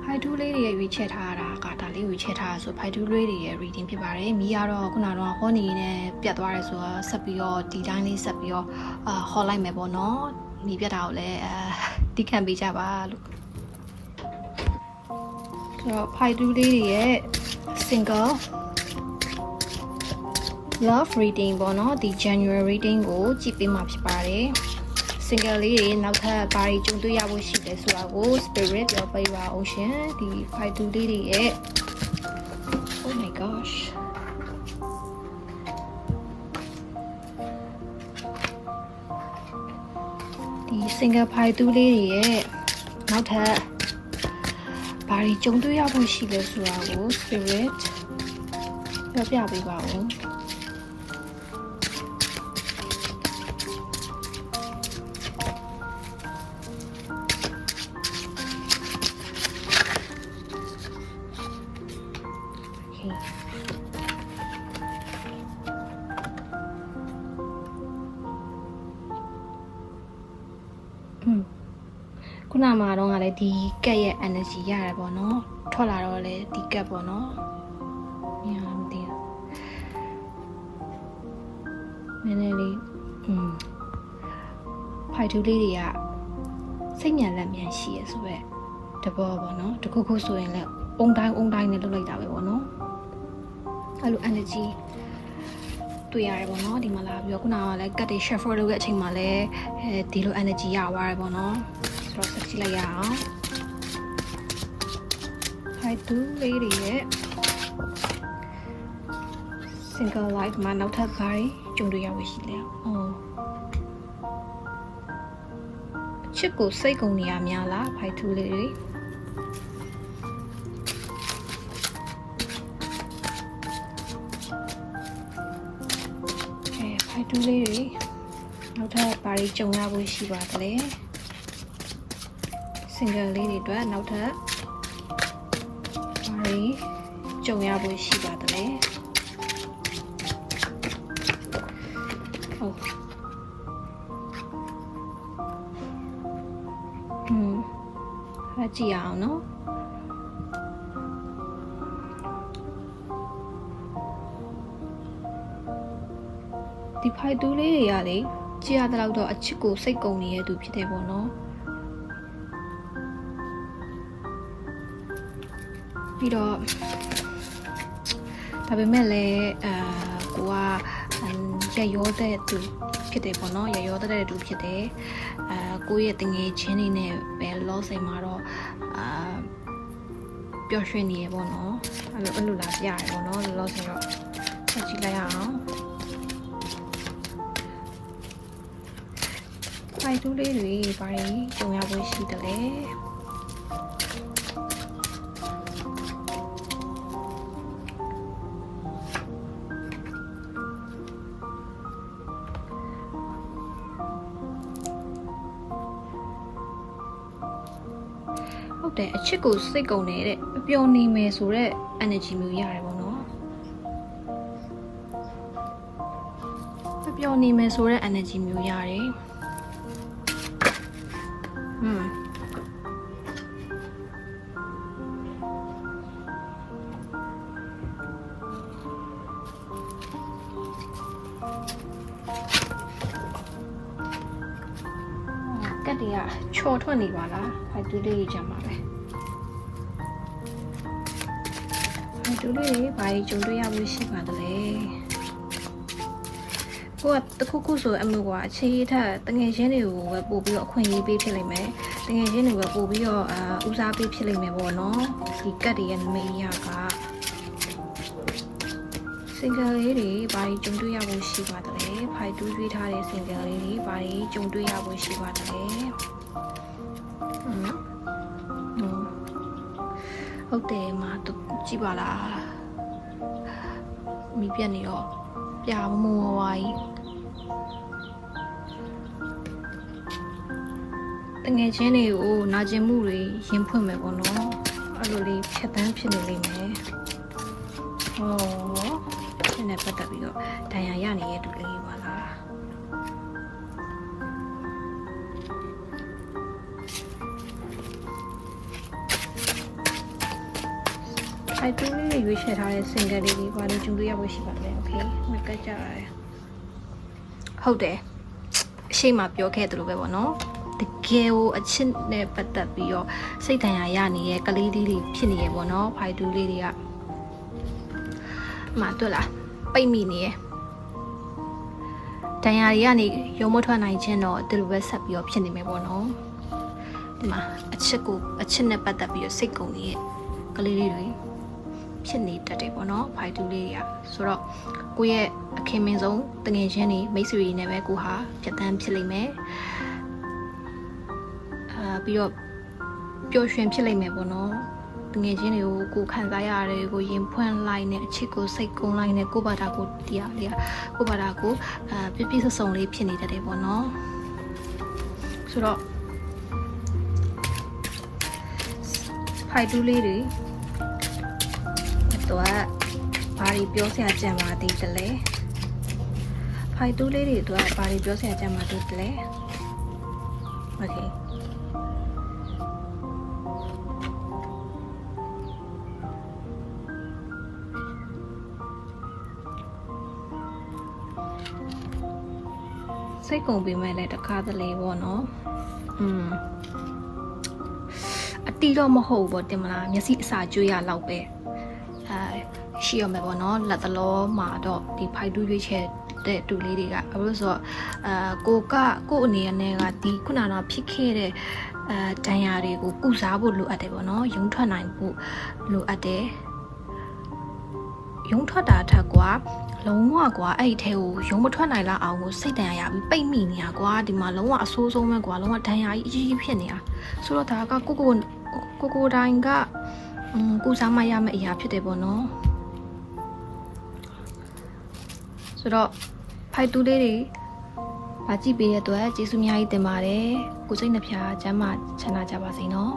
ဖိုက်တူးလေးတွေရွေးချက်ထားတာကဒါလေးရွေးချက်ထားဆိုဖိုက်တူးလေးတွေရဲ့ reading ဖြစ်ပါတယ်မီးကတော့ခုနကတော့ဟောနေနဲ့ပြတ်သွားတယ်ဆိုတော့ဆက်ပြီးတော့ဒီတိုင်းလေးဆက်ပြီးတော့ဟောလိုက်မယ်ပေါ့နော်မီးပြတ်တာကိုလည်းတီးခံပေးကြပါလို့ဆိုတော့ဖိုက်တူးလေးတွေရဲ့ single love reading ပေါ့နော်ဒီ January reading ကိုကြည့်ပေးမှာဖြစ်ပါတယ် single လေးတွေနောက်ထပ်ဘာတွေကြုံတွေ့ရဖို့ရှိလဲဆိုတာကို spirit ပြောပေးပါအောင်ရှင်ဒီ fight to လေးတွေရဲ့ oh my gosh ဒီ single fight to လေးတွေရဲ့နောက်ထပ်ဘာတွေကြုံတွေ့ရဖို့ရှိလဲဆိုတာကို spirit ပြောပြပေးပါဦးခုနမှာတော့ကလည်းဒီကက်ရဲ့ energy ရတယ်ပေါ့နော်ထွက်လာတော့လေဒီကက်ပေါ့နော်ညာမသိဘူးနည်းနည်းလေးဖိုက်တူလေးတွေကစိတ်ညံလက်မြန်ရှိရဆိုပဲတဘောပေါ့နော်တခုခုဆိုရင်လည်းအုံတိုင်းနဲ့လုပ်လိုက်တာပဲပေါ့နော်အဲ့လို energy တွေ့ရတယ်ပေါ့နော်ဒီမှာလာပြီးတော့ခုနကလည်းကတ်တွေ shuffle လုပ်တဲ့အချိန်မှာလည်းဒီလို energy ရသွားတယ်ပေါ့နော်ဆိုတော့ဆက်ကြည့်လိုက်ရအောင်ဖိုက်တူလေးတွေရဲ့ single life မှာနောက်ထပ်ဘာတွေကြုံတွေ့ရဖို့ရှိလဲချစ်ကိုစိတ်ကုန်နေရများလားဖိုက်တူလေးတွေဖိုက်တူလေးတွေနောက်ထပ်ဘာတွေကြုံရဖို့ရှိပါသလဲ single လေးတွေအတွက်နောက်ထပ်ဘာတွေကြုံရဖို့ရှိပါသလဲဟုတ်ကြည့်အောင်နော်ဒီဖိုက်တူးလေးတွေကလေကြည့်ရတဲ့လောက်တော့အချစ်ကိုစိတ်ကုန်နေတဲ့သူဖြစ်တယ်ပေါ့နော်ပြီးတော့ဒါပေမဲ့လည်းကိုကရရောတဲ့သူဖြစ်တယ်ပေါ့နော်ရရောတဲ့သူဖြစ်တယ်ကိုရဲ့တငယ်ချင်းတွေနဲ့ပဲလောစိမ်မှာတော့ပျော်ရွှင်နေရပေါ့နော်အဲ့လိုလာပြရတယ်ပေါ့နော်လောစိမ်တော့ဆက်ကြည့်လိုက်ရအောင်ဖိုက်တူးလေးတွေဘာတွေကြုံရဖို့ရှိတယ်လဲဟုတ်တယ်အချစ်ကိုစိတ်ကုန်နေတဲ့ပျော်နေမယ်ဆိုတော့ energy မျိုးရတယ်ပေါ့နော်ပျော်နေမယ်ဆိုတော့ energy မျိုးရတယ်ကတ်တွေကချော်ထွက်နေပါလားဖိုက်တူးလေးကြမှာပဲဖိုက်တူးလေးဘာကြီးကြုံတွေ့ရဖို့ရှိပါသလဲကိုကတခုခုဆိုအမျိုးကအခြေထက်တငယ်ချင်းတွေကိုပဲပို့ပြီးတော့အခွင့်အရေးပေးဖြစ်လိမ့်မယ်တငယ်ချင်းတွေပဲပို့ပြီးတော့ဦးစားပေးဖြစ်လိမ့်မယ်ပေါ့နော်ဒီကတ်တွေရဲ့နမိတ်ရက single လေးတွေဘာကြီးကြုံတွေ့ရဖို့ရှိပါသလဲဖိုက်တူးတွေ့ထားတဲ့ single လေးတွေဘာကြီးကြုံတွေ့ရဖို့ရှိပါသလဲဟုတ်တယ်မှာကြည့်ပါလားမိပြက်နေတော့ပြာမမောဝါကြီးတငယ်ချင်းတွေကိုနာကျင်မှုတွေရင်ဖွင့်မယ်ပေါ့နော်အဲ့လိုလေးဖြတ်တန်းဖြစ်နေလိမ့်မယ်ဒီနဲ့ပတ်သက်ပြီးတော့ဒဏ်ရာရနေတဲ့တူလေးပါလား ဖိုက်တူးလေးတွေရွေးချယ်ထားတဲ့စင်ကယ်လေးတွေဘာလို့ကျူလို့ရဖို့ရှိပါလဲโอเคမကတ်ကြရတယ်ဟုတ်တယ်အရှိမပြောခဲ့သလိုပဲပေါ့နော်တကယ်ကိုအချစ်နဲ့ပတ်သက်ပြီးတော့စိတ်တန်ရာရနေတဲ့ကလေးလေးတွေဖြစ်နေရပေါ့နော်ဖိုက်တူးလေးတွေကမှတွေ့လားပိတ်မိနေရတန်ရာတွေကနေရုံမထွက်နိုင်ခြင်းတော့ဒီလိုပဲဆက်ပြီးတော့ဖြစ်နေမယ်ပေါ့နော်ဒီမှာအချစ်နဲ့ပတ်သက်ပြီးတော့စိတ်ကုန်နေတဲ့ကလေးလေးတွေဖြစ်နေတတ်တယ်ပေါ့နော်ဖိုက်တူးလေးတွေကဆိုတော့ကိုယ့်ရဲ့အခင်မင်းဆုံးတငယ်ချင်းတွေမိတ်ဆွေတွေနဲ့ပဲကိုဟာပြတ်တန်းဖြစ်လိမ့်မယ်ပြီးတော့ပျော်ရွှင်ဖြစ်လိမ့်မယ်ပေါ့နော်တငယ်ချင်းတွေကိုကိုခံစားရတယ်ကိုရင်ဖွင့်လိုက်နဲ့အချစ်ကိုစိတ်ကုန်းလိုက်နဲ့ကိုဘာသာကိုတရားလေးကိုဘာသာကိုပြပြဆဆုံလေးဖြစ်နေတတ်တယ်ပေါ့နော်ဆိုတော့ဖိုက်တူးလေးတွေတော့ဘာတွေပြောစရာကြံပါသေးတယ်လဲဖိုက်တူးလေးတွေတော့ဘာတွေပြောစရာကြံပါသေးတယ်လဲโอเคစိတ်ကုန်ပြီးမဲ့လည်းတခါတလေပေါ့နော်အတီတော့မဟုတ်ဘူးပေါ့တင်မလားမျက်စိအစာကျွေးရလောက်ပဲရှိရမယ်ပေါ့နော်လက်သလောမှာတော့ဒီဖိုက်တူးရွေးချယ်တဲ့တူလေးတွေကဘာလို့ဆိုတော့ကိုအနေနဲ့ကဒီခုနကတော့ဖြစ်ခဲ့တဲ့ဒဏ်ရာတွေကိုကုစားဖို့လိုအပ်တယ်ပေါ့နော်ရုံထွက်နိုင်ဖို့လိုအပ်တယ်ရုံထွက်တာထက်ကွာလုံးဝကွာအဲ့ဒီထဲကိုရုံမထွက်နိုင်လောက်အောင်ကိုစိတ်တန်ရာရပြီးပိတ်မိနေတာကွာဒီမှာလုံးဝအဆိုးဆုံးပဲကွာလုံးဝဒဏ်ရာကြီးအကြီးကြီးဖြစ်နေတာဆိုတော့ဒါကကိုတိုင်းကကုစားမရမယ့်အရာဖြစ်တယ်ပေါ့နော်ဆိုတော့ဖိုက်တူးလေးတွေဗာကြည့်ပေးတဲ့အတွက်ကျေးဇူးအများကြီးတင်ပါတယ်ကိုစိတ်နှဖျားကျမ်းမာချမ်းသာကြပါစေနော်